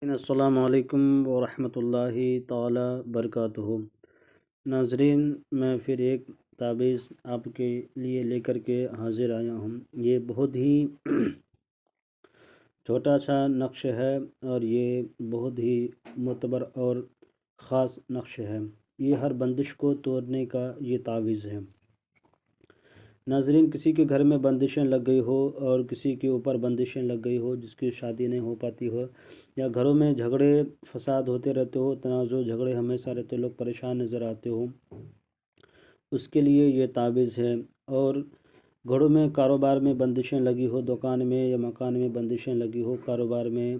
السلام علیکم ورحمۃ اللہ تعالی وبرکاتہ۔ ناظرین، میں پھر ایک تعویذ آپ کے لیے لے کر کے حاضر آیا ہوں۔ یہ بہت ہی چھوٹا سا نقش ہے اور یہ بہت ہی معتبر اور خاص نقش ہے۔ یہ ہر بندش کو توڑنے کا یہ تعویذ ہے۔ ناظرین، کسی کے گھر میں بندشیں لگ گئی ہو اور کسی کے اوپر بندشیں لگ گئی ہو، جس کی شادی نہیں ہو پاتی ہو، یا گھروں میں جھگڑے فساد ہوتے رہتے ہو، تنازع جھگڑے ہمیشہ رہتے، لوگ پریشان نظر آتے ہو، اس کے لیے یہ تعویذ ہے۔ اور گھروں میں کاروبار میں بندشیں لگی ہو، دکان میں یا مکان میں بندشیں لگی ہو، کاروبار میں،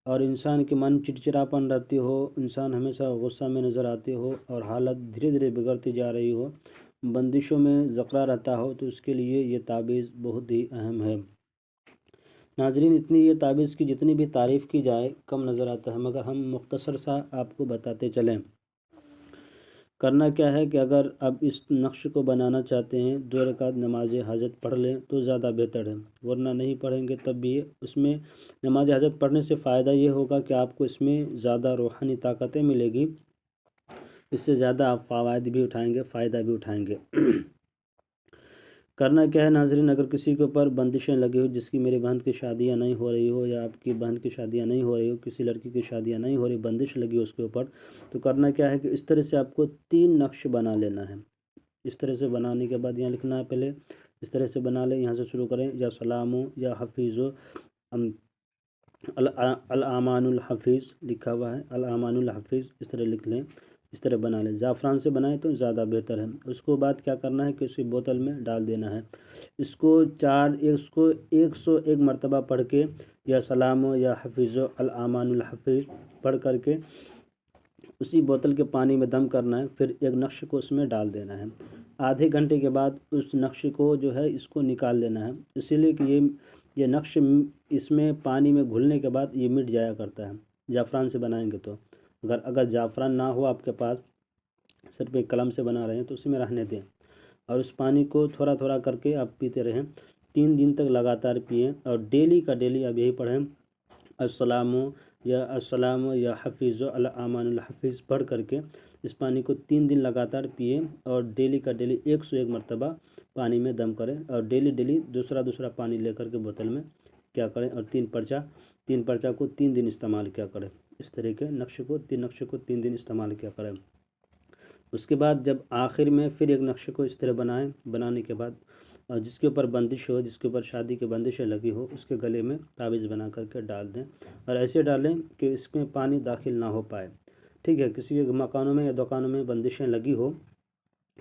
اور انسان کے من چڑچڑاپن رہتی ہو، انسان ہمیشہ غصہ میں نظر آتے ہو اور حالت دھیرے دھیرے بگڑتی جا رہی ہو، بندشوں میں جکڑا رہتا ہو، تو اس کے لیے یہ تعویذ بہت ہی اہم ہے۔ ناظرین، اتنی یہ تعویذ کی جتنی بھی تعریف کی جائے کم نظر آتا ہے، مگر ہم مختصر سا آپ کو بتاتے چلیں۔ کرنا کیا ہے کہ اگر آپ اس نقش کو بنانا چاہتے ہیں، 2 رکعت نماز حاجت پڑھ لیں تو زیادہ بہتر ہے، ورنہ نہیں پڑھیں گے تب بھی اس میں نماز حاجت پڑھنے سے فائدہ یہ ہوگا کہ آپ کو اس میں زیادہ روحانی طاقتیں ملے گی، اس سے زیادہ آپ فوائد بھی اٹھائیں گے، فائدہ بھی اٹھائیں گے۔ کرنا کیا ہے ناظرین، اگر کسی کے اوپر بندشیں لگی ہو، جس کی میری بہن کی شادیاں نہیں ہو رہی ہو، یا آپ کی بہن کی شادیاں نہیں ہو رہی ہو، کسی لڑکی کی شادیاں نہیں ہو رہی، بندش لگی ہو اس کے اوپر، تو کرنا کیا ہے کہ اس طرح سے آپ کو 3 نقش بنا لینا ہے۔ اس طرح سے بنانے کے بعد یہاں لکھنا ہے، پہلے اس طرح سے بنا لیں، یہاں سے شروع کریں، یا سلامو یا حفیظو، الامان الحفیظ لکھا ہوا ہے، الامان الحفیظ، اس طرح لکھ لیں، اس طرح بنا لیں۔ زعفران سے بنائیں تو زیادہ بہتر ہے۔ اس کو بعد کیا کرنا ہے کہ اسی بوتل میں ڈال دینا ہے۔ اس کو 101 مرتبہ پڑھ کے، یا سلام یا حفیظ الامان الحفیظ پڑھ کر کے اسی بوتل کے پانی میں دم کرنا ہے، پھر ایک نقش کو اس میں ڈال دینا ہے۔ آدھے گھنٹے کے بعد اس نقش کو جو ہے اس کو نکال دینا ہے، اسی لیے کہ یہ نقش اس میں پانی میں گھلنے کے بعد یہ مٹ جایا کرتا ہے زعفران سے بنائیں گے تو۔ اگر زعفران نہ ہو آپ کے پاس، صرف ایک قلم سے بنا رہے ہیں، تو اسی میں رہنے دیں، اور اس پانی کو تھوڑا تھوڑا کر کے آپ پیتے رہیں، 3 دن تک لگاتار پئیں، اور ڈیلی کا ڈیلی آپ یہی پڑھیں، السلام یا حفیظ الامان الحفیظ پڑھ کر کے اس پانی کو 3 دن لگاتار پئیں، اور ڈیلی کا ڈیلی 101 مرتبہ پانی میں دم کریں، اور ڈیلی دوسرا پانی لے کر کے بوتل میں کیا کریں، اور 3 پرچہ کو 3 دن استعمال کیا کریں، اس طرح کے نقش کو 3 دن استعمال کیا کریں۔ اس کے بعد جب آخر میں پھر ایک نقش کو اس طرح بنانے کے بعد، جس کے اوپر بندش ہو، جس کے اوپر شادی کی بندشیں لگی ہو، اس کے گلے میں تعویذ بنا کر کے ڈال دیں، اور ایسے ڈالیں کہ اس میں پانی داخل نہ ہو پائے۔ ٹھیک ہے، کسی کے مکانوں میں یا دکانوں میں بندشیں لگی ہو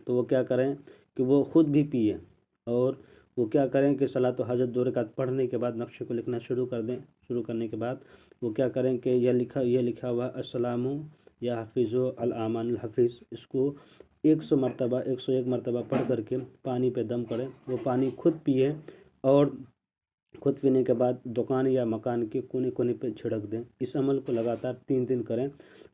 تو وہ کیا کریں کہ وہ خود بھی پیئیں، اور وہ کیا کریں کہ صلاۃ و حاجت 2 رکعت پڑھنے کے بعد نقش کو لکھنا شروع کر دیں۔ شروع کرنے کے بعد وہ کیا کریں کہ یہ لکھا ہوا السلام یا حفیظ الامان الحفیظ، اس کو 101 مرتبہ پڑھ کر کے پانی پہ دم کریں، وہ پانی خود پیئیں، اور خود پینے کے بعد دکان یا مکان کے کونے کونے پہ چھڑک دیں۔ اس عمل کو لگاتار 3 دن کریں،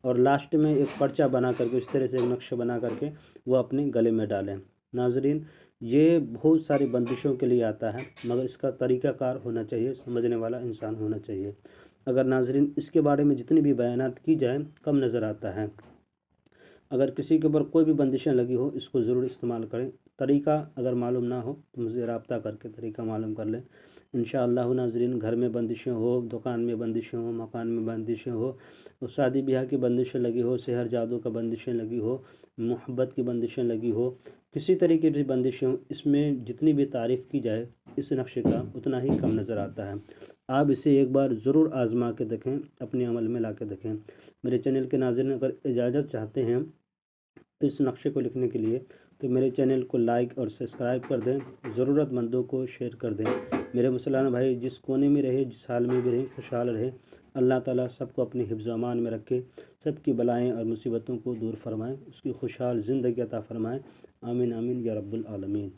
اور لاسٹ میں ایک پرچہ بنا کر کے، اس طرح سے ایک نقش بنا کر کے وہ اپنے گلے میں ڈالیں۔ ناظرین، یہ بہت ساری بندشوں کے لیے آتا ہے، مگر اس کا طریقہ کار ہونا چاہیے، سمجھنے والا انسان ہونا چاہیے۔ اگر ناظرین اس کے بارے میں جتنی بھی بیانات کی جائیں کم نظر آتا ہے۔ اگر کسی کے اوپر کوئی بھی بندشیں لگی ہو، اس کو ضرور استعمال کریں۔ طریقہ اگر معلوم نہ ہو تو مجھے رابطہ کر کے طریقہ معلوم کر لیں۔ انشاءاللہ ناظرین، گھر میں بندشیں ہو، دکان میں بندشیں ہو، مکان میں بندشیں ہو، شادی بیاہ کی بندشیں لگی ہو، سحر جادو کا بندشیں لگی ہو، محبت کی بندشیں لگی ہو، کسی طریقے کی بندشیں ہوں، اس میں جتنی بھی تعریف کی جائے اس نقش کا اتنا ہی کم نظر آتا ہے۔ آپ اسے ایک بار ضرور آزما کے دیکھیں، اپنے عمل میں لا کے دیکھیں۔ میرے چینل کے ناظرین اگر اجازت چاہتے ہیں اس نقشے کو لکھنے کے لیے تو میرے چینل کو لائک اور سبسکرائب کر دیں، ضرورت مندوں کو شیئر کر دیں۔ میرے مسلمان بھائی جس کونے میں رہے، جس حال میں بھی رہے، خوشحال رہے، اللہ تعالیٰ سب کو اپنی حفظ و امان میں رکھے، سب کی بلائیں اور مصیبتوں کو دور فرمائیں، اس کی خوشحال زندگی عطا فرمائیں، آمین آمین یا رب العالمین۔